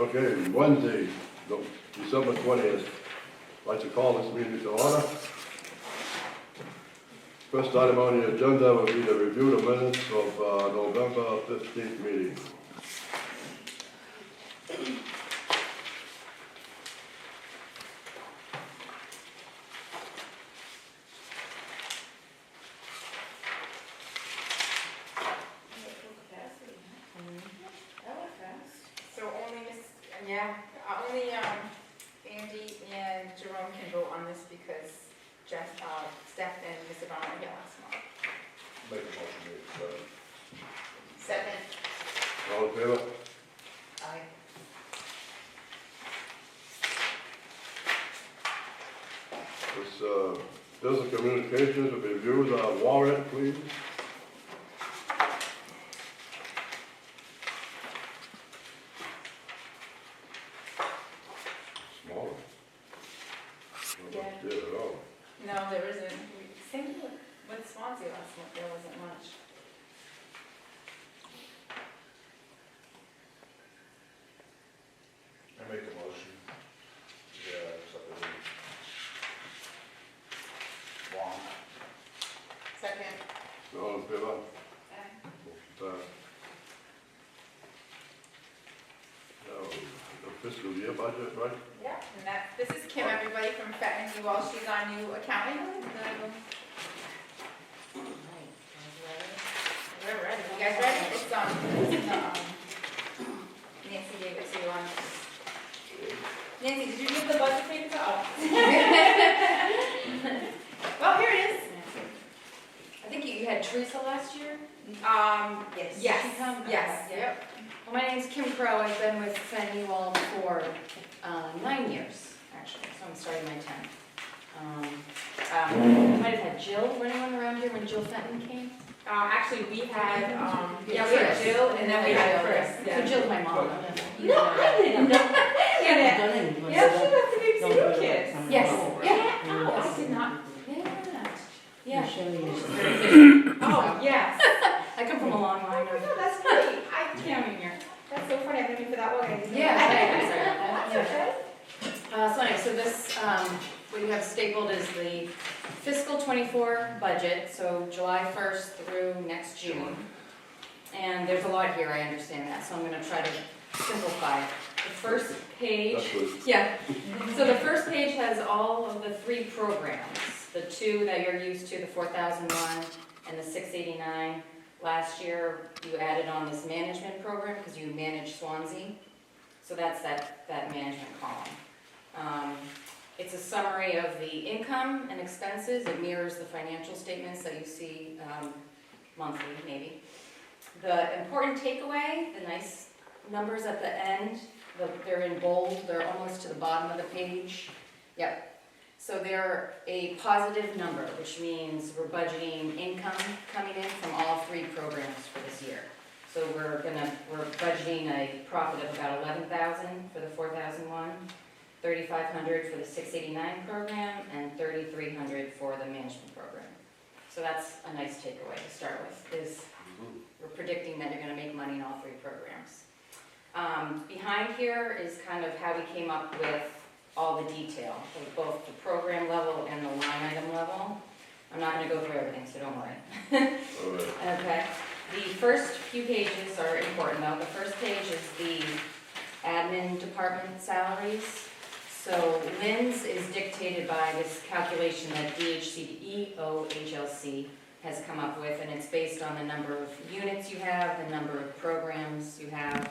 Okay, Wednesday, December 20th. I'd like to call this meeting to order. First item on the agenda will be to review the minutes of November 15th meeting. Only Andy and Jerome can vote on this because Steph and Mr. Brown were here last month. Make a motion to accept. Second. All in favor? Aye. This business communications will review the warrant, please. Smaller. Not Yeah. much there at all. No, there isn't. Same with Swansea last month, there wasn't much. I make a motion. Yeah, accept the warrant. Second. All in favor? Aye. Motion passed. Now, the fiscal year budget, right? Yeah, and this is Kim, everybody, from Fenton and Walsh. She's our new accountant. We're ready. You guys ready? It's Nancy gave it to you on. Nancy, did you give the budget paper to us? Well, here it is. I think you had Teresa last year? Yes. Did she come? Yes, Okay, yep. Well, my name's Kim Crow. I've been with Fenton Wall for 9 years, actually, so I'm starting my 10th. Might have had Jill. Was anyone around here when Jill Fenton came? Actually, we had, we had Chris. Jill, and then we had Chris. So Jill's my mom. No, I didn't know. Yeah, she got to be two kids. Yes. Yeah. Oh, I did not. Yeah. Oh, yes. I come from a long line Oh, of. no, that's great. I can't even hear. That's so funny. I've been here for that long. I didn't know Yeah, that. I'm sorry about that. That's okay. So anyway, so this, what you have stapled is the fiscal '24 budget, so July 1st through next June. And there's a lot here, I understand that, so I'm gonna try to simplify it. The first page, That's good. yeah, so the first page has all of the 3 programs. The 2 that you're used to, the 4001 and the 689. Last year, you added on this management program because you manage Swansea. So that's that management column. It's a summary of the income and expenses. It mirrors the financial statements that you see monthly, maybe. The important takeaway, the nice numbers at the end, they're in bold. They're almost to the bottom of the page. Yep. So they're a positive number, which means we're budgeting income coming in from all 3 programs for this year. So we're budgeting a profit of about $11,000 for the 4001, $3,500 for the 689 program, and $3,300 for the management program. So that's a nice takeaway to start with, is we're predicting that you're going to make money in all 3 programs. Behind here is kind of how we came up with all the detail, of both the program level and the line item level. I'm not going to go through everything, so don't worry. All right. Okay. The first few pages are important, though. The first page is the admin department salaries. So Lynn's is dictated by this calculation that DHCEOHLC has come up with, and it's based on the number of units you have, the number of programs you have.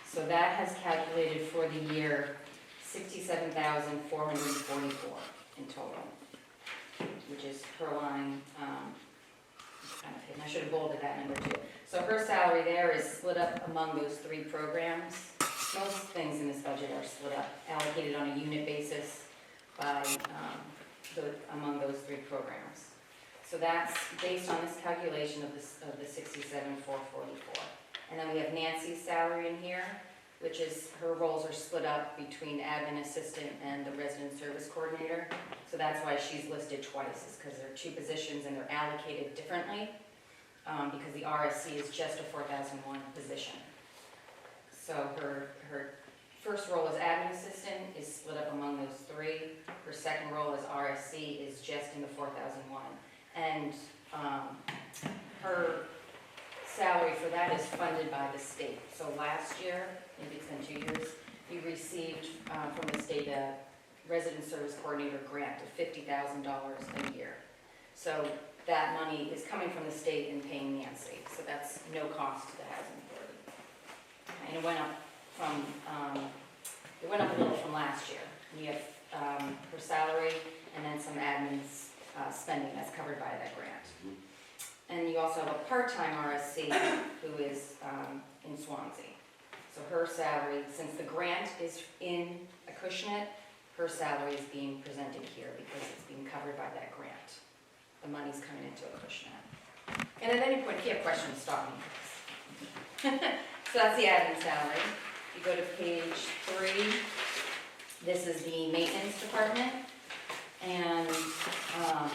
So that has calculated for the year $67,444 in total, which is per line, kind of hidden. I should have bolded that number too. So her salary there is split up among those 3 programs. Most things in this budget are split up, allocated on a unit basis by among those 3 programs. So that's based on this calculation of the $67,444. And then we have Nancy's salary in here, which is, her roles are split up between admin assistant and the resident service coordinator. So that's why she's listed twice, is because there are 2 positions and they're allocated differently, because the RSC is just a 4001 position. So her first role as admin assistant is split up among those three. Her second role as RSC is just in the 4001. And her salary for that is funded by the state. So last year, maybe it's been 2 years, you received from the state a resident service coordinator grant of $50,000 a year. So that money is coming from the state and paying Nancy. So that's no cost to the housing authority. And it went up a little from last year. We have her salary and then some admin spending that's covered by that grant. And you also have a part-time RSC who is in Swansea. So her salary, since the grant is in Acushnet, her salary is being presented here because it's being covered by that grant. The money's coming into Acushnet. And at any point, if you have questions, stop me. So that's the admin salary. You go to page 3. This is the maintenance department. And, oh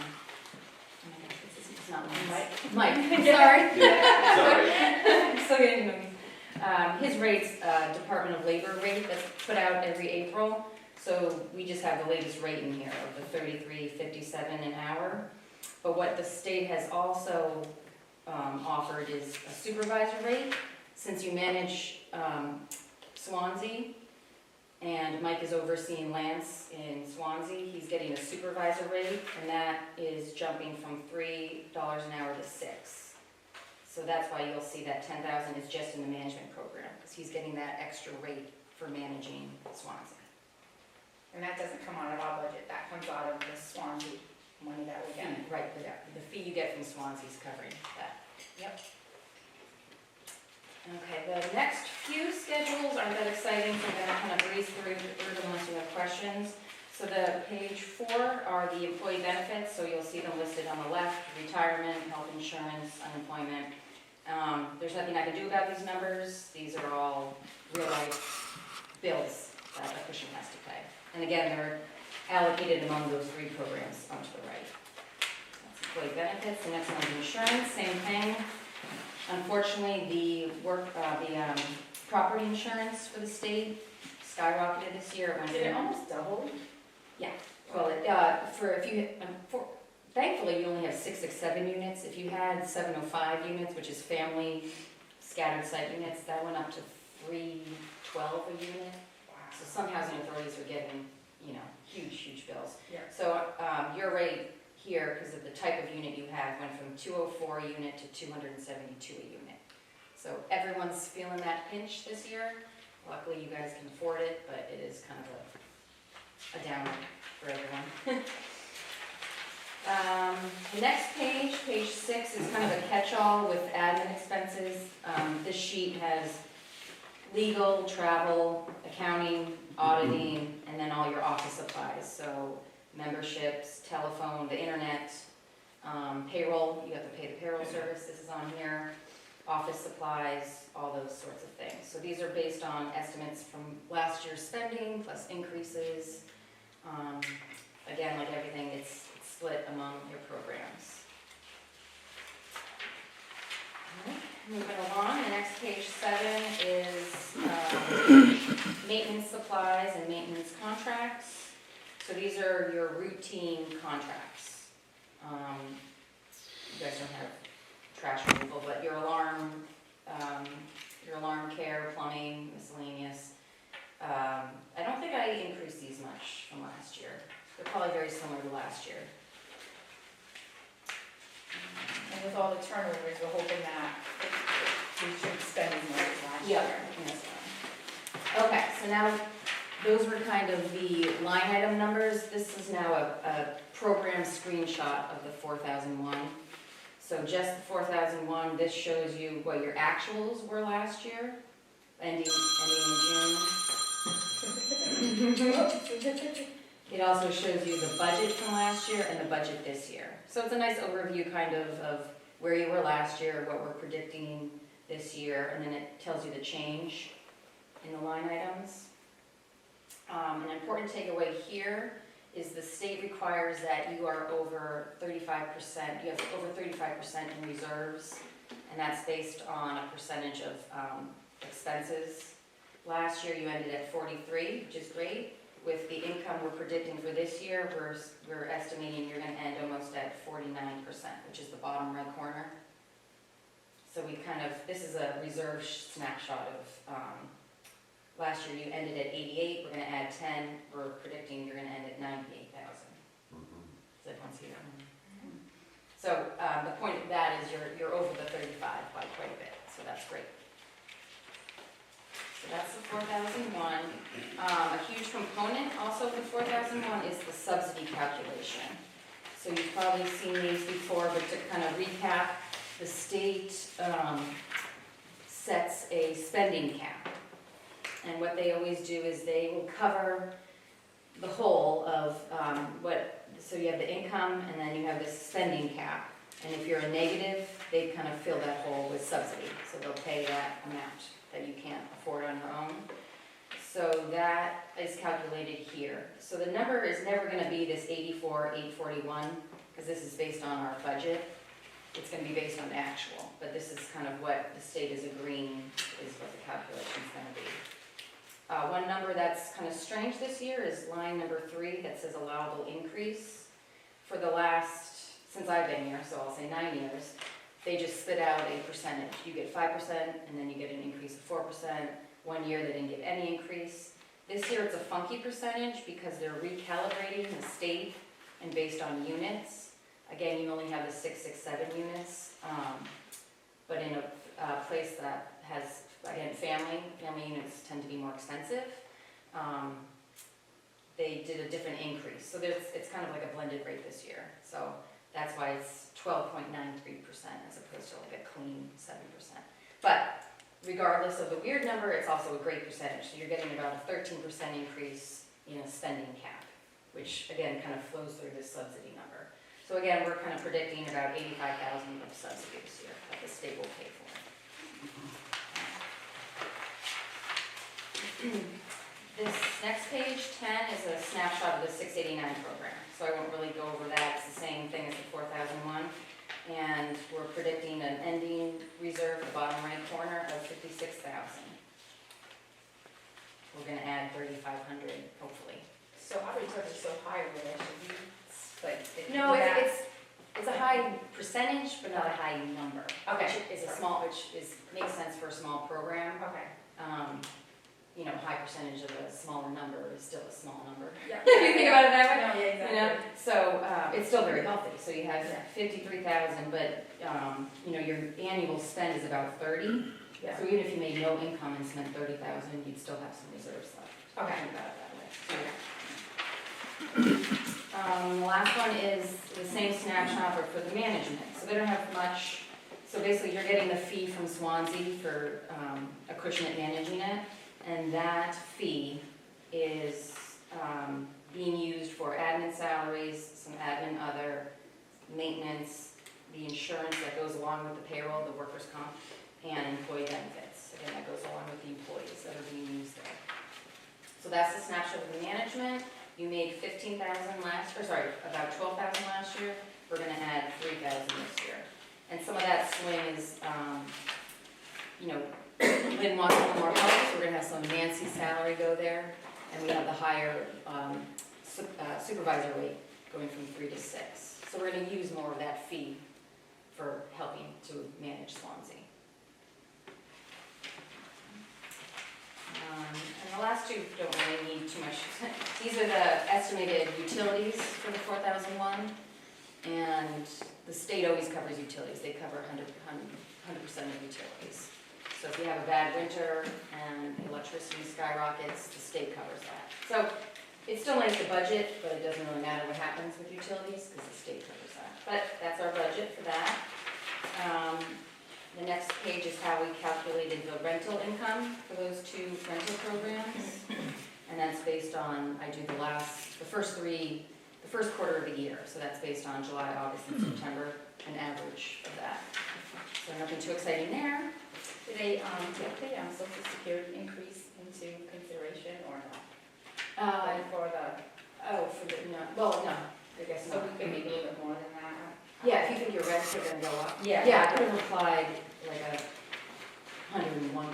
my gosh, it's not Mike. Mike, sorry. Sorry. I'm still getting them. His rate's Department of Labor rate that's put out every April. So we just have the latest rate in here of the $33.57 an hour. But what the state has also offered is a supervisor rate. Since you manage Swansea, and Mike is overseeing Lance in Swansea, he's getting a supervisor rate, and that is jumping from $3 an hour to $6. So that's why you'll see that $10,000 is just in the management program, because he's getting that extra rate for managing Swansea. And that doesn't come out of our budget, that comes out of the Swansea money that we get. Right, the fee you get from Swansea is covering that. Yep. Okay, the next few schedules aren't that exciting, so I'm going to kind of breeze through them unless you have questions. So the page 4 are the employee benefits, so you'll see them listed on the left: retirement, health insurance, unemployment. There's nothing I can do about these numbers. These are all real-life bills that a Acushnet has to pay. And again, they're allocated among those 3 programs onto the right. That's employee benefits. The next one is insurance, same thing. Unfortunately, the property insurance for the state skyrocketed this year. It went Did it from, almost double? well, thankfully, you only have 667 units. If you had 705 units, which is family scattered site units, that went up to 312 a unit. So some housing authorities are getting, huge bills. Yeah. So your rate here, because of the type of unit you have, went from 204 a unit to 272 a unit. So everyone's feeling that pinch this year. Luckily, you guys can afford it, but it is kind of a downer for everyone. The next page, page 6, is kind of a catch-all with admin expenses. This sheet has legal, travel, accounting, auditing, and then all your office supplies. So memberships, telephone, the internet, payroll, you have to pay the payroll service, this is on here, office supplies, all those sorts of things. So these are based on estimates from last year's spending plus increases. Again, like everything, it's split among your programs. Moving along, the next page 7 is maintenance supplies and maintenance contracts. So these are your routine contracts. You guys don't have trash removal, but your alarm care, plumbing, miscellaneous. I don't think I increased these much from last year. They're probably very similar to last year. And with all the turnovers, we're hoping that we should spend as much as last year. Yes. Okay, so now those were kind of the line item numbers. This is now a program screenshot of the 4001. So just the 4001, this shows you what your actuals were last year, ending in June. It also shows you the budget from last year and the budget this year. So it's a nice overview kind of where you were last year, what we're predicting this year, and then it tells you the change in the line items. An important takeaway here is the state requires that you are over 35%, you have over 35% in reserves, and that's based on a percentage of expenses. last year you ended at 43, which is great. With the income we're predicting for this year, we're estimating you're gonna end almost at 49%, which is the bottom right corner. So we kind of, this is a reserve snapshot of, last year you ended at 88, we're gonna add 10, we're predicting you're gonna end at 98,000. Does everyone see that? So the point of that is you're over the 35 by quite a bit, so that's great. So that's the 4001. A huge component also for 4001 is the subsidy calculation. So you've probably seen these before, but to kind of recap, the state sets a spending cap. And what they always do is they will cover the whole of so you have the income and then you have this spending cap. And if you're a negative, they kind of fill that hole with subsidy. So they'll pay that amount that you can't afford on your own. So that is calculated here. So the number is never going to be this 84,841 because this is based on our budget. It's going to be based on actual, but this is kind of what the state is agreeing is what the calculation is going to be. One number that's kind of strange this year is line number 3 that says allowable increase. For the last, since I've been here, so I'll say 9 years, they just spit out a percentage. You get 5% and then you get an increase of 4%. 1 year they didn't get any increase. This year it's a funky percentage because they're recalibrating the state and based on units. Again, you only have the 667 units, but in a place that has, again, family units tend to be more expensive. They did a different increase. So it's kind of like a blended rate this year. So that's why it's 12.93% as opposed to like a clean 7%. But regardless of the weird number, it's also a great percentage. So you're getting about a 13% increase in a spending cap, which again kind of flows through this subsidy number. So again, we're kind of predicting about 85,000 of subsidy this year that the state will pay for. This next page, 10, is a snapshot of the 689 program. So I won't really go over that. It's the same thing as the 4001. And we're predicting an ending reserve, the bottom right corner, of 56,000. We're going to add 3,500, hopefully. So I already took it so high with it, should we, but. No, it's a high percentage, but not a high number. Okay. Which makes sense for a small program. Okay. You know, high percentage of a smaller number is still a small number. Yeah. If you think about it that way. No, yeah, exactly. You know, so it's still very healthy. So you have Yeah. 53,000, but you know, your annual spend is about 30. Yeah. So even if you made no income and spent 30,000, you'd still have some reserves left. Okay. Think about it that way. Okay. The last one is the same snapshot but for the management. So they don't have much. So basically, you're getting the fee from Swansea for Acushnet managing it. And that fee is being used for admin salaries, some admin other, maintenance, the insurance that goes along with the payroll, the workers' comp, and employee benefits. Again, that goes along with the employees that are being used there. So that's the snapshot of the management. You made 15,000 about 12,000 last year. We're going to add 3,000 this year. And some of that swing is, you know, Lynn wants a little more help, so we're going to have some Nancy's salary go there, and we have the higher supervisor rate going from 3 to 6. So we're going to use more of that fee for helping to manage Swansea. And the last two don't really need too much. These are the estimated utilities for the 4001, and the state always covers utilities. They cover 100% of utilities. So if you have a bad winter and electricity skyrockets, the state covers that. So it still makes the budget, but it doesn't really matter what happens with utilities because the state covers that. But that's our budget for that. The next page is how we calculated the rental income for those two rental programs. And that's based on, I do the first quarter of the year. So that's based on July, August, and September, an average of that. So nothing too exciting there. Do they take the Social Security increase into consideration or not? For the, no, I guess so not. we could make a little bit more than that? Yeah, if you think your rents are gonna go up. Yeah. Yeah, I could have applied like 101% or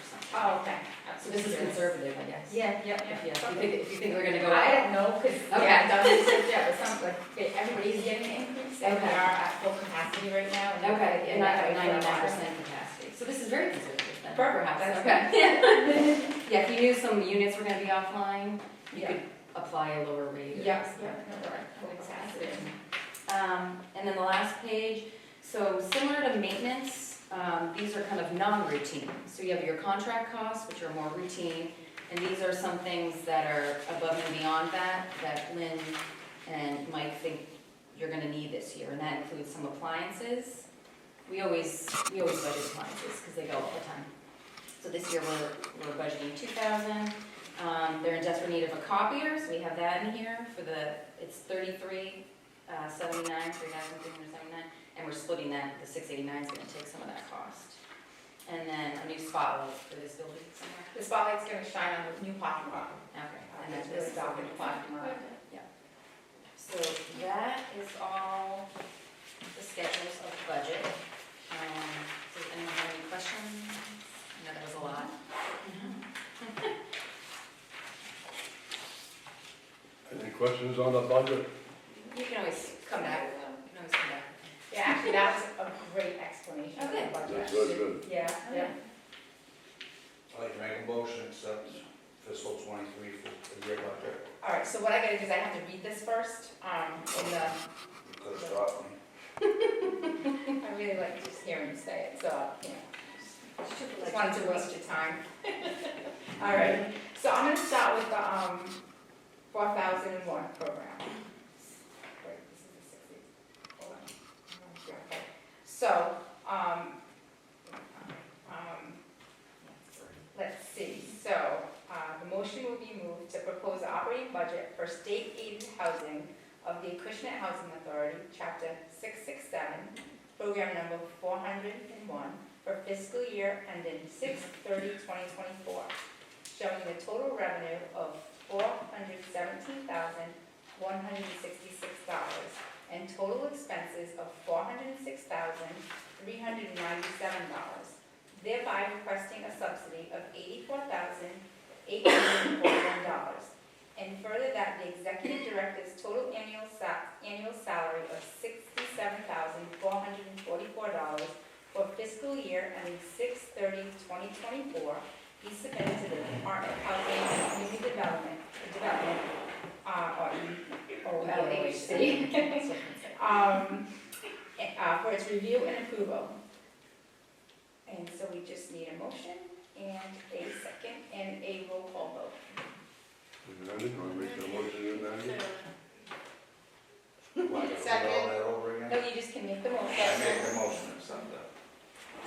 something. Oh, okay. So this is conservative, I guess. Yeah, yeah, If you, yeah. if you think we're gonna go I up. don't know, because I Okay. haven't done research yet, but some, like, everybody's getting an increase, and we Okay. are at full capacity right now. Okay, and not at that way for a 99% capacity. So this is very conservative then. Perfect, Perhaps. that's Okay. Yeah, if you knew some units were gonna be offline, you Yeah. could apply a lower rate. or Yeah, something. yeah, no, we're at full capacity. And then the last page, so similar to maintenance, these are kind of non-routine. So you have your contract costs, which are more routine, and these are some things that are above and beyond that Lynn and Mike think you're gonna need this year, and that includes some appliances. We always budget appliances, because they go all the time. So this year, we're budgeting 2,000. They're in desperate need of a copier, so we have that in here for it's 3,379, and we're splitting that, the 689 is gonna take some of that cost. And then a new spotlight for this building somewhere. The spotlight's gonna shine on the new parking lot. Okay. And And that's then really this dark in the parking lot. So that is all the schedules of the budget. Does anyone have any questions? I know that was a lot. Any questions on the budget? You can always come back. Yeah, actually, that was a great explanation of the Okay. budget. That's good. Yeah, yeah. I'd like to make a motion, accept fiscal 23 for the year budget. All right, so what I gotta do is I have to read this first, in the, You could have stopped me. I really like just hearing you say it, so, you know, just wanted to waste your time. All right, so I'm gonna start with the, 4001 program. Wait, this is the 60, hold on. Okay. So, let's see, so, the motion will be moved to propose the operating budget for state-aided housing of the Acushnet Housing Authority, Chapter 667, Program number 401, for fiscal year ending 6/30/2024, showing the total revenue of $417,166 and total expenses of $406,397, thereby requesting a subsidy of $84,841. And further that the executive director's total annual salary of $67,444 for fiscal year ending 6/30/2024 be submitted to the Department of Housing and Community Development, or OLHC, for its review and approval. And so we just need a motion and a second and a roll call vote. Randy, want to make that motion in, Randy? Why don't we do all Second. that over again? No, you just can make the I motion. make the motion, accept that.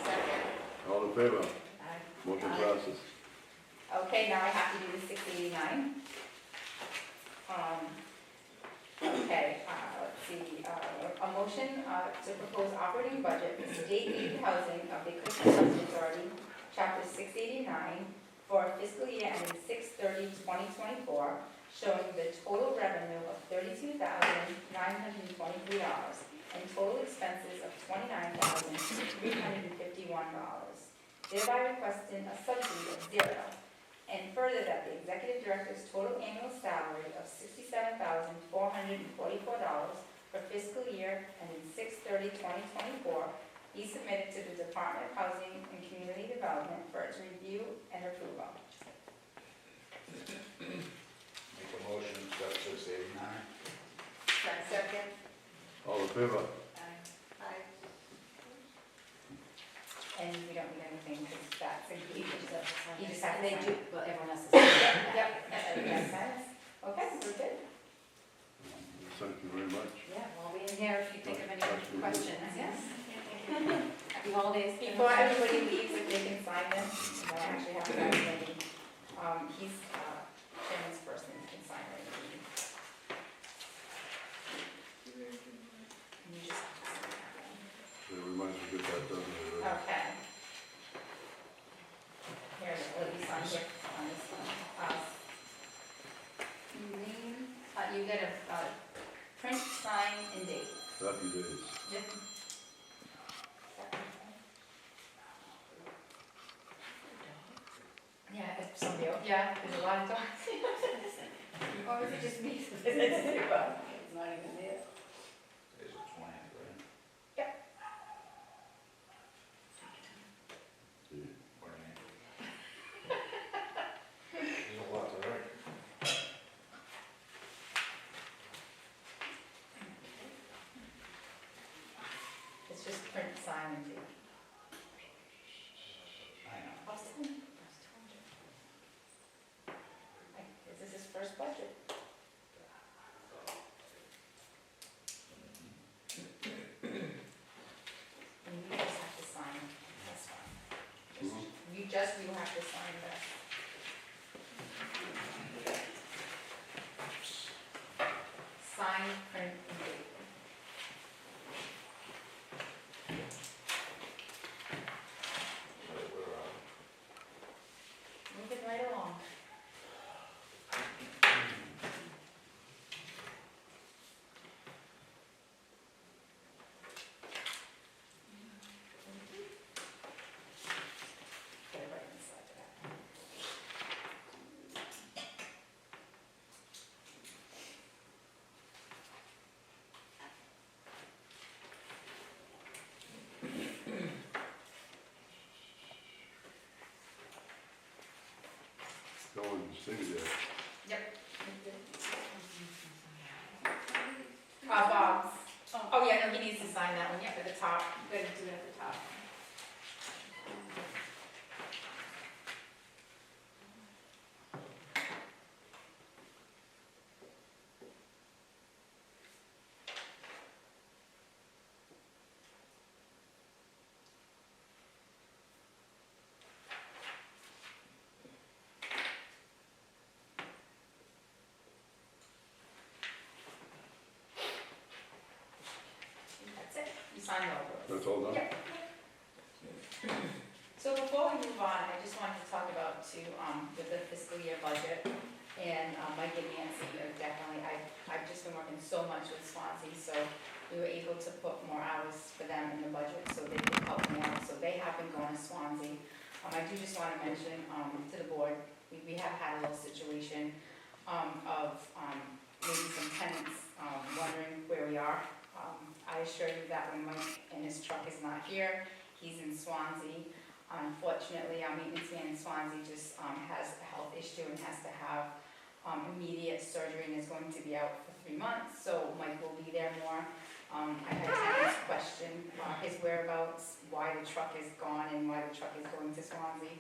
Second. All in favor? Aye. Motion Aye. passes. Okay, now I have to do the 689. Okay, let's see, a motion to propose operating budget for state-aided housing of the Acushnet Housing Authority, Chapter 689, for fiscal year ending 6/30/2024, showing the total revenue of $32,923 and total expenses of $29,351, thereby requesting a subsidy of $0. And further that the executive director's total annual salary of $67,444 for fiscal year ending 6/30/2024 be submitted to the Department of Housing and Community Development for its review and approval. Make a motion, accept 689. Second. All in favor? Aye. And we don't need anything because that's agreed. You just have to They sign. do, well, everyone has to sign. Yep, that's okay, we're good. Thank you very much. Yeah, well, I'll be in here if you think of any questions, yes? Happy holidays. Before everybody leaves, if they can sign this, I actually have to have Randy, he's, chairman's person, he can sign it. And you just have to sign that So we might as well get that done. one. Okay. Here, let me sign here on this one. Name, you get a, print, sign, and date. Happy days. Yep. Yeah, there's a lot of dogs. Or was it just me? It's not even there. Today's the 20th, right? Yep. What do you mean? There's a lot to write. It's just print, sign, and date. I know. I was telling you. This is his first budget. And you just have to sign this one. You have to sign this. Sign, print, and date. Moving right along. Get it right inside of that. Go and see there. Bob's. Oh, yeah, no, he needs to sign that one, yep, at the top. Good, do it at the top. That's it, you signed all those. That's all done? Yep. So before we move on, I just wanted to talk about with the fiscal year budget, and Mike and Nancy are definitely, I've just been working so much with Swansea, so we were able to put more hours for them in the budget, so they could help more, so they have been going to Swansea. I do just want to mention to the board, we have had a little situation of maybe some tenants wondering where we are. I assure you that when Mike and his truck is not here, he's in Swansea. Unfortunately, our maintenance man in Swansea just has a health issue and has to have immediate surgery and is going to be out for 3 months, so Mike will be there more. I had tenants question his whereabouts, why the truck is gone and why the truck is going to Swansea.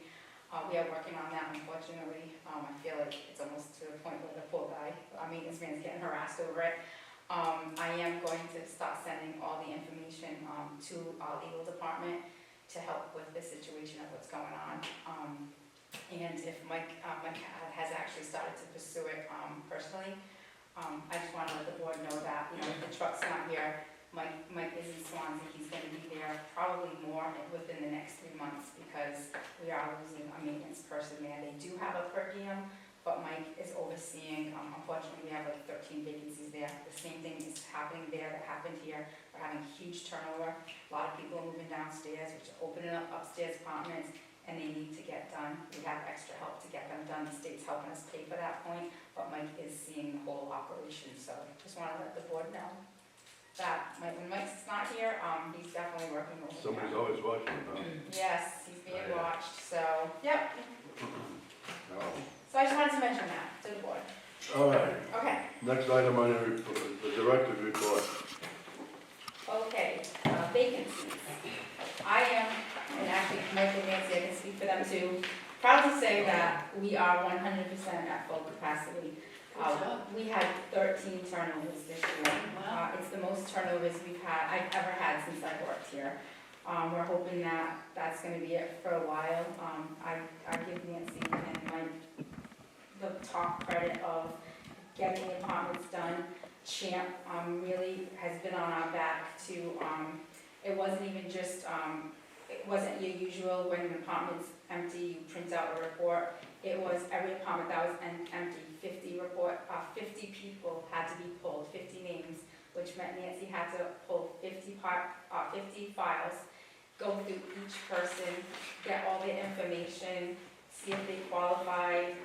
We are working on that, unfortunately. I feel like it's almost to the point where the poor guy, our maintenance man, is getting harassed over it. I am going to start sending all the information to our legal department to help with the situation of what's going on. And if Mike has actually started to pursue it personally, I just want to let the board know that, if the truck's not here, Mike is in Swansea, he's going to be there probably more within the next 3 months, because we are losing a maintenance person there. They do have a per diem, but Mike is overseeing, unfortunately, we have like 13 vacancies there. The same thing is happening there that happened here. We're having huge turnover. A lot of people are moving downstairs, which are opening up upstairs apartments, and they need to get done. We have extra help to get them done. The state's helping us pay for that point, but Mike is seeing the whole operation. So just want to let the board know that when Mike's not here, he's definitely working over there. Somebody's always watching, huh? Yes, he's being Yeah. watched, so, yep. No. So I just wanted to mention that to the board. All right, Okay, next item on the report, the director's report. okay, vacancies. I am, and actually Mike and Nancy, I can speak for them too, proud to say that we are 100% at full capacity. We had 13 turnovers this year. It's the most turnovers I've ever had since I've worked here. We're hoping that that's going to be it for a while. I give Nancy and Mike the top credit of getting the apartments done. Champ really has been on our back to, it wasn't even just, it wasn't your usual when an apartment's empty, you print out a report. It was every apartment that was empty, 50 people had to be pulled, 50 names, which meant Nancy had to pull 50 files, go through each person, get all the information, see if they qualified,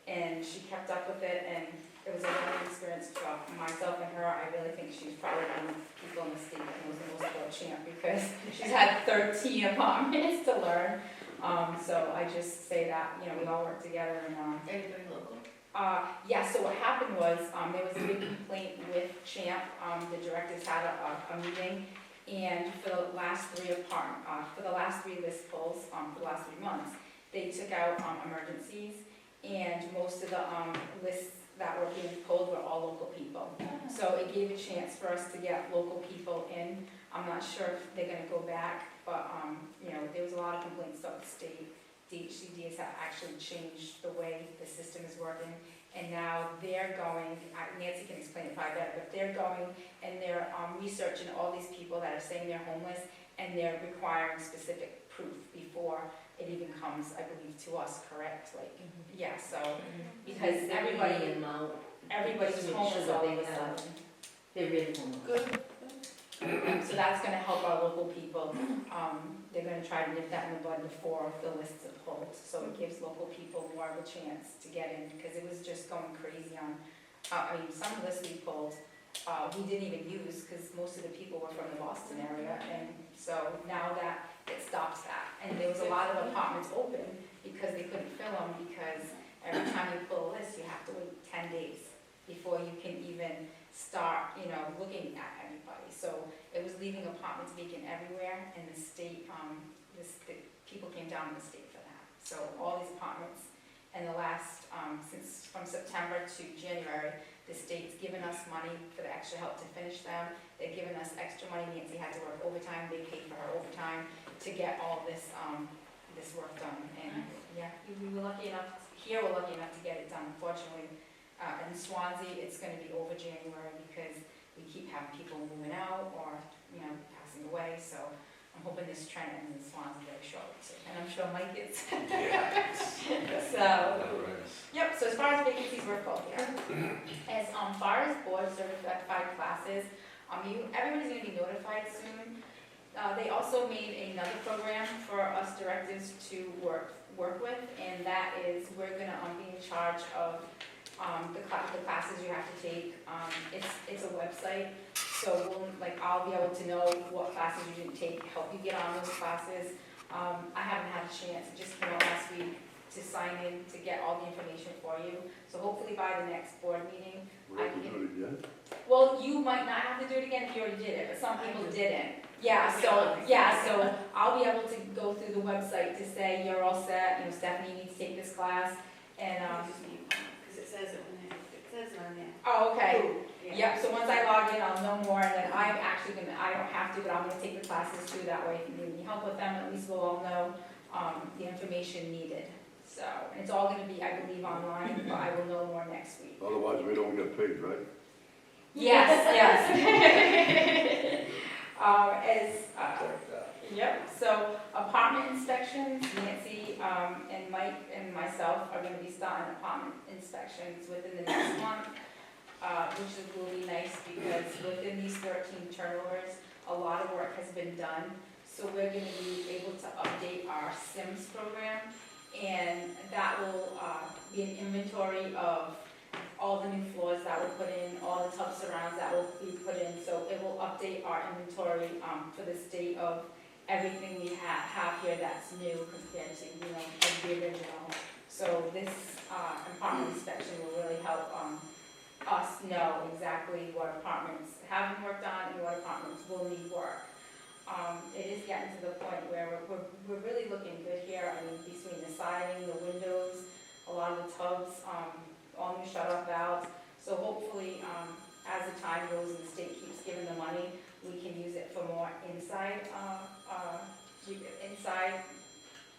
and she kept up with it, and it was a learning experience for myself and her. I really think she's probably one of the people in the state that knows the most about Champ, because she's had 13 apartments to learn. So I just say that, you know, we all work together, and, Everybody local? yeah, so what happened was, there was a big complaint with Champ. The directors had a meeting, and for the last three list polls, for the last 3 months, they took out, emergencies, and most of the, lists that were being pulled were all local people. So it gave a chance for us to get local people in. I'm not sure if they're gonna go back, but, you know, there was a lot of complaints about the state. DHCD has actually changed the way the system is working, and now they're going, Nancy can explain it probably better, but they're going and they're researching all these people that are saying they're homeless, and they're requiring specific proof before it even comes, I believe, to us, correct? Like, yeah, so, because everybody's homeless all of a sudden. They're really homeless. Good. So that's gonna help our local people. They're gonna try to nip that in the bud before the lists are pulled, so it gives local people more of a chance to get in, because it was just going crazy on, I mean, some lists we pulled, we didn't even use, because most of the people were from the Boston area, and so now that, it stops that. And there was a lot of apartments open, because they couldn't fill them, because every time you pull a list, you have to wait 10 days before you can even start, you know, looking at everybody. So it was leaving apartments vacant everywhere, and the state, the people came down in the state for that. So all these apartments, in the last, since from September to January, the state's given us money for the extra help to finish them. They've given us extra money. Nancy had to work overtime. They paid for her overtime to get all this, this work done. And yeah, we were lucky enough, here we're lucky enough to get it done. Unfortunately, in Swansea, it's gonna be over January, because we keep having people moving out or, you know, passing away. So I'm hoping this trend ends in Swansea very shortly, so, and I'm sure Mike is. So, yep, so as far as vacancies, we're full here. As far as board certified classes, everybody's gonna be notified soon. They also made another program for us directives to work with, and that is, we're gonna be in charge of the classes you have to take. It's a website, so I'll be able to know what classes you didn't take, help you get on those classes. I haven't had a chance, it just came out last week, to sign in, to get all the information for you. So hopefully by the next board meeting, We have to do it again? well, you might not have to do it again if you already did it, but some people didn't. Yeah, so I'll be able to go through the website to say, you're all set, you know, Stephanie needs to take this class, and, Because it says it on there. oh, okay. Yeah. Yep, so once I log in, I'll know more, and then I'm actually gonna, I don't have to, but I'm gonna take the classes too, that way if you need any help with them, at least we'll all know, the information needed. So, and it's all gonna be, I believe, online, but I will know more next week. Otherwise, we don't get paid, right? Yes. Yep, so apartment inspections, Nancy, and Mike and myself are gonna be starting apartment inspections within the next month, which will be nice, because within these 13 turnovers, a lot of work has been done. So we're gonna be able to update our SIMS program, and that will be an inventory of all the new floors that were put in, all the tub surrounds that will be put in. So it will update our inventory for the state of everything we have here that's new compared to, you know, the original. So this apartment inspection will really help us know exactly what apartments have been worked on and what apartments will need work. It is getting to the point where we're really looking good here. I mean, between the siding, the windows, a lot of the tubs, all new shut-off valves. So hopefully, as the time goes and the state keeps giving the money, we can use it for more inside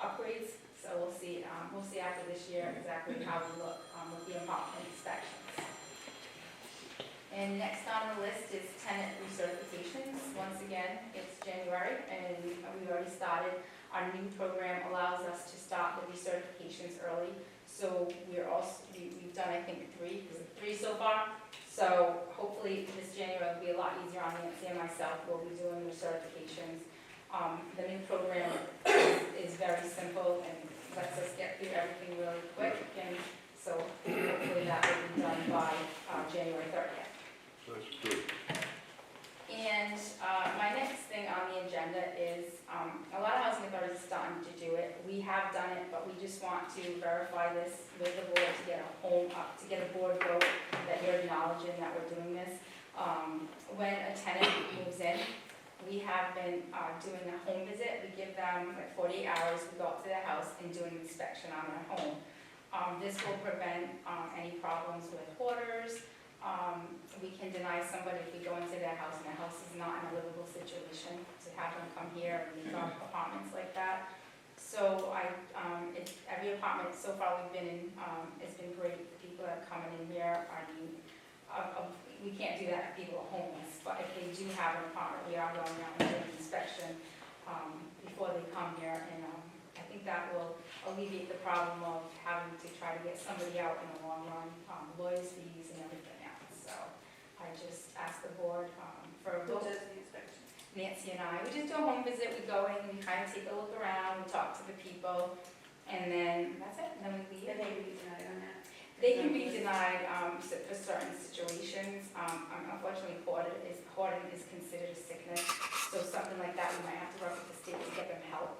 upgrades. So we'll see after this year exactly how we look with the apartment inspections. And next on the list is tenant recertifications. Once again, it's January, and we've already started. Our new program allows us to start the recertifications early. So we've done, I think, three so far. So hopefully this January will be a lot easier on Nancy and myself. We'll be doing recertifications. The new program is very simple, and lets us get through everything really quick, and so hopefully that will be done by January 30th. That's good. And my next thing on the agenda is, a lot of housing authorities are starting to do it. We have done it, but we just want to verify this with the board to get a home up, to get a board vote that you're acknowledging that we're doing this. When a tenant moves in, we have been doing a home visit. We give them like 48 hours, we go up to their house and do an inspection on their home. This will prevent any problems with hoarders. We can deny somebody if we go into their house and their house is not in a livable situation, to have them come here and leave our apartments like that. So every apartment so far we've been in, it's been great. The people that are coming in here are new. We can't do that if people are homeless, but if they do have an apartment, we are going around and doing an inspection before they come here, and I think that will alleviate the problem of having to try to get somebody out in the long run, lawyers' fees and everything else. So I just asked the board for a Who vote. does the inspection? Nancy and I, we just do a home visit, we go in, we kind of take a look around, we talk to the people, and then that's it, and then we leave. Yeah, they can be denied on that. They can be denied for certain situations. Unfortunately, hoarding is considered a sickness, so something like that, we might have to work with the state to get them help.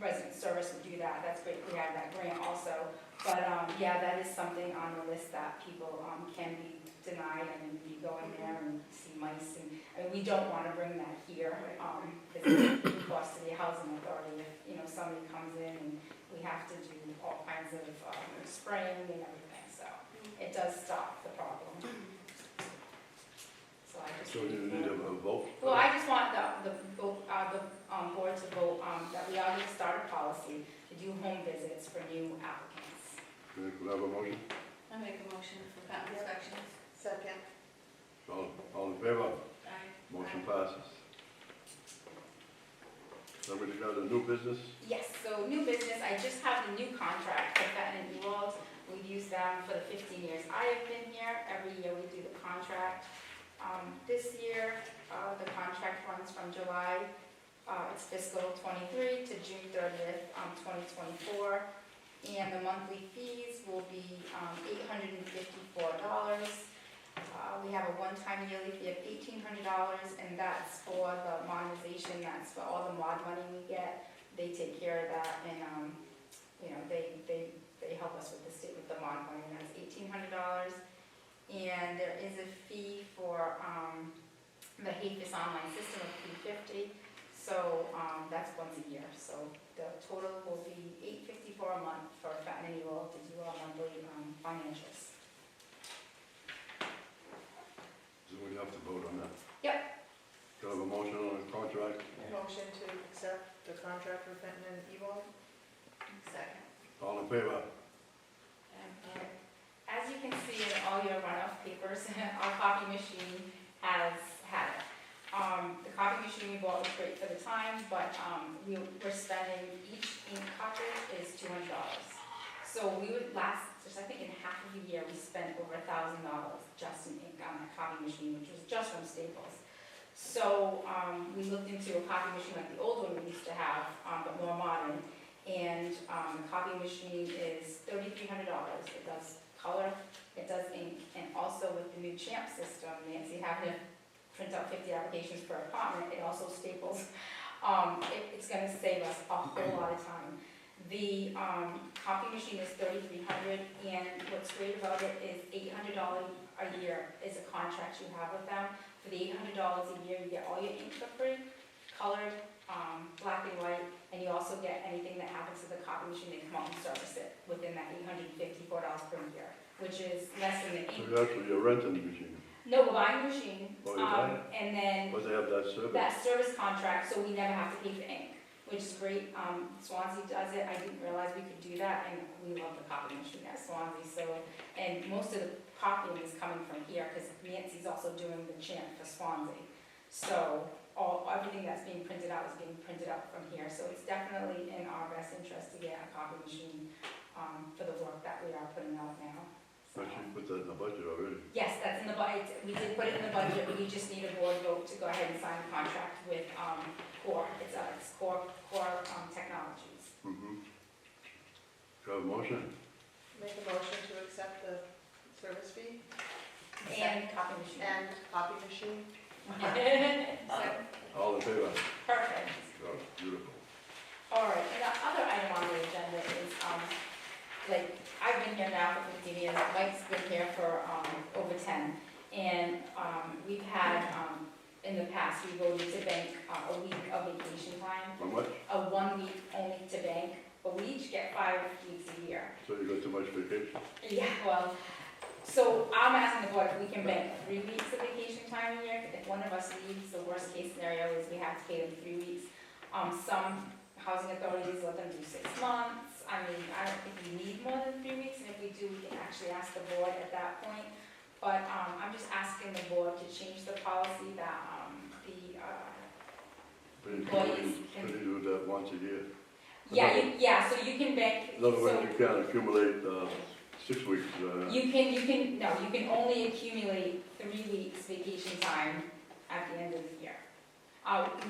Resident service would do that, that's great, we have that grant also. But yeah, that is something on the list that people can be denied, and you go in there and see mice, and I mean, we don't want to bring that here, because it's a cost to the housing authority if, somebody comes in and we have to do all kinds of spraying and everything, so it does stop the problem. So I just. So you need a vote? Well, I just want the board to vote that we are going to start a policy to do home visits for new applicants. Can we have a motion? I make a motion for fountain inspections. Second. All in favor? Aye. Motion passes. Somebody got a new business? Yes, so new business, I just have the new contract for Fenton and Ewald. We've used them for the 15 years I have been here. Every year we do the contract. This year, the contract runs from July, it's fiscal '23 to June 30th, 2024. And the monthly fees will be $854. We have a one-time yearly fee of $1,800, and that's for the modernization, that's for all the mod money we get. They take care of that, and, they help us with the state with the mod money, and that's $1,800. And there is a fee for the HAFIS online system of $350, so that's once a year. So the total will be $854 a month for Fenton and Ewald to do our monthly financials. So we have to vote on that? Yep. Can I have a motion on the contract? Motion to accept the contract for Fenton and Ewald. Second. All in favor? And as you can see in all your runoff papers, our copy machine has had it. The copy machine we bought was great for the time, but we're spending, each ink cartridge is $200. So we would just I think in half of a year, we spent over $1,000 just in ink on that copy machine, which was just from Staples. So we looked into a copy machine like the old one we used to have, but more modern. And the copy machine is $3,300. It does color, it does ink, and also with the new Champ system, Nancy having to print out 50 applications per apartment, it also staples. It's going to save us a whole lot of time. The copy machine is $3,300, and what's great about it is $800 a year is a contract you have with them. For the $800 a year, you get all your ink for free, colored, black and white, and you also get anything that happens to the copy machine, they come out and service it within that $854 per year, which is less than the So ink. you're renting the machine? No, we're buying the machine, Oh, you're buying it? and then But they have that service? that service contract, so we never have to pay for ink, which is great. Swansea does it, I didn't realize we could do that, and we love the copy machine at Swansea, so, and most of the copying is coming from here, because Nancy's also doing the Champ for Swansea. So, everything that's being printed out is being printed out from here, so it's definitely in our best interest to get a copy machine, for the work that we are putting out now. So- Actually, put that in the budget already. Yes, that's in the budget, we did put it in the budget, we just need a board vote to go ahead and sign the contract with, Core, it's Core Technologies. Mm-hmm. Do I have a motion? Make a motion to accept the service fee And copy machine. and copy machine. Second. All in favor? Perfect. Oh, beautiful. All right, and the other item on the agenda is, like, I've been here now for 15 years, Mike's been here for, over 10. And, we've had, in the past, we voted to bank, a week of vacation time, How much? a 1 week only to bank, but we each get 5 weeks a year. So you got too much vacation? Yeah, well, so I'm asking the board if we can bank 3 weeks of vacation time a year. If one of us leaves, the worst case scenario is we have to pay them 3 weeks. Some housing authorities let them do 6 months. I mean, I don't think we need more than 3 weeks, and if we do, we can actually ask the board at that point. But, I'm just asking the board to change the policy that, But you Employees can can- you do that once a year? so you can bank. In other words, so- you can't accumulate 6 weeks. You can only accumulate 3 weeks vacation time at the end of the year.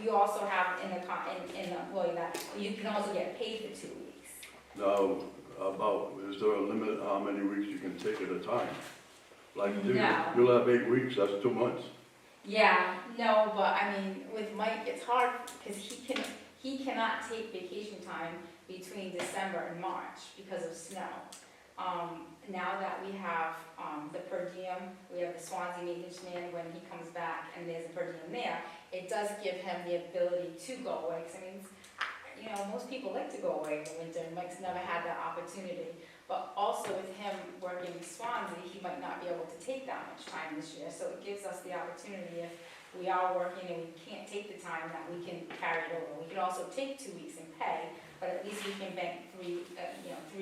You also have in the employee that you can also get paid for 2 weeks. Now, is there a limit how many weeks you can take at a time? Like, No. you'll have 8 weeks, that's 2 months. Yeah, no, but I mean, with Mike, it's hard because he cannot take vacation time between December and March because of snow. Now that we have, the per diem, we have the Swansea maintenance man when he comes back and there's a per diem there, it does give him the ability to go away. 'Cause I mean, you know, most people like to go away in the winter, and Mike's never had that opportunity. But also with him working in Swansea, he might not be able to take that much time this year, so it gives us the opportunity if we are working and we can't take the time, that we can carry it over. We can also take 2 weeks and pay, but at least we can bank 3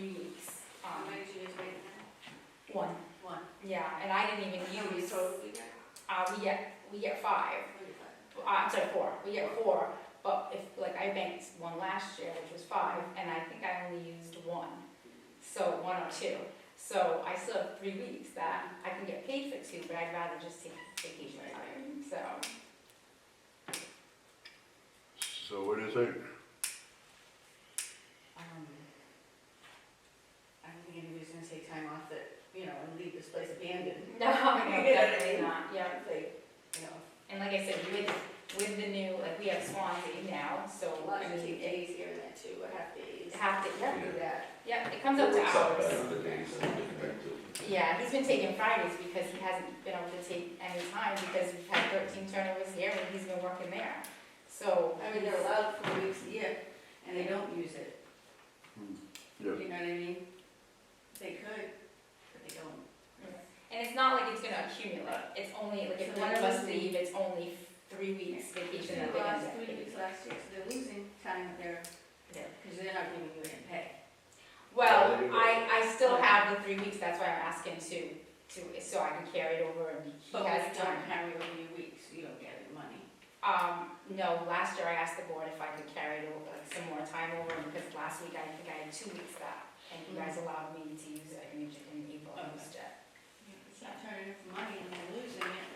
weeks. How many did you use right now? One, One. yeah, and I didn't even How many use, total we got? we get 5. 45. I'm sorry, 4. We get 4, but if, like, I banked one last year, which was 5, and I think I only used 1. So 1 or 2. So I still have 3 weeks that I can get paid for 2, but I'd rather just take vacation time, so. So what do you think? I don't think anybody's gonna take time off that, you know, and leave this place abandoned. No, definitely not, yeah. If they, you know, And like I said, with the new, like, we have Swansea now, so, a lot I of mean, take days here and there too, or half days. have to, yeah, Do that. yeah, it comes up to Works out hours. better the days that we can make too. Yeah, he's been taking Fridays because he hasn't been able to take any time because we've had 13 turnovers here and he's been working there. So, I mean, they're allowed 4 weeks a year, and they don't use it. Yeah. You know what I mean? They could, but they don't. and it's not like it's gonna accumulate, it's only, like, if So one of they're us losing- leave, it's only 3 weeks vacation that They they're lost gonna 3 get weeks paid. last year, so they're losing time that they're, Yeah. because they're not giving you any pay. Well, Yeah, I still have the 3 weeks, that's why I'm asking so I can carry it over and he But has when you don't time. carry over your weeks, you don't get any money. No, last year I asked the board if I could carry it over, like, some more time over, because last week I think I had 2 weeks that, and you guys allowed me to use it in April, I used it. It's not turning in for money and they're losing it.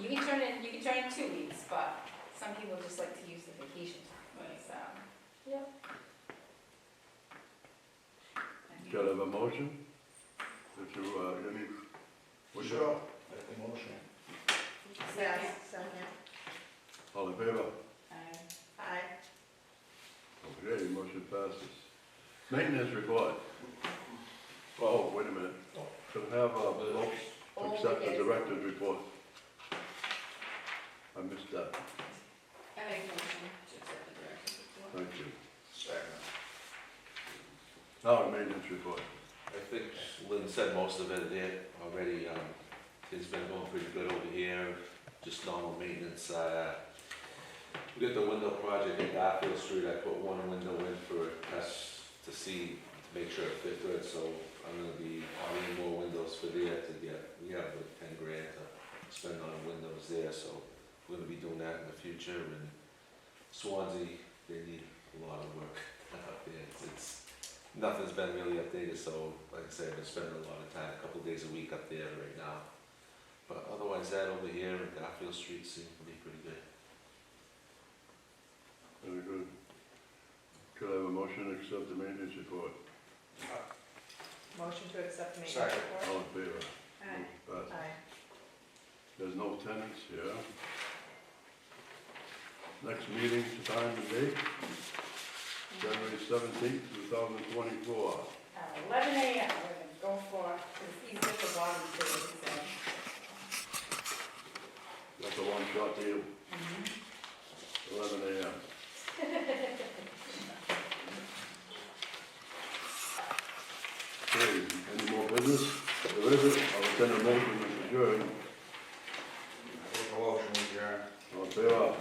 You can turn in 2 weeks, but some people just like to use the vacation time, so. Can I have a motion? If you, any, what's your, Sure, make the motion. Yes, second. all in favor? Aye. Okay, motion passes. Maintenance report. Oh, wait a minute. Could I have a vote to accept the director's report? I missed that. I make a motion to accept the director's report. Thank you. Second. Now, the maintenance report. I think Lynn said most of it there already. It's been going pretty good over here, just normal maintenance. We got the window project at Garfield Street. I put one window in for a test to see, to make sure it fit good. So I'm gonna be ordering more windows for there to get, we have like 10 grand to spend on windows there. So we're gonna be doing that in the future. And Swansea, they need a lot of work up there. Nothing's been really updated, so like I said, I've been spending a lot of time, a couple days a week up there right now. But otherwise, that over here at Garfield Street seems to be pretty good. Very good. Could I have a motion to accept the maintenance report. Motion to accept the maintenance Second. report. All in favor? Aye. Motion passes. Aye. There's no tenants here. Next meeting, time and date, January 17th, 2024. 11 a.m. we're gonna go for, because it's easier for bottom two, so. That's a one-shot deal, 11 a.m. Okay, any more business? There isn't, I'll send a motion to adjourn. Make a motion, adjourn. All in favor?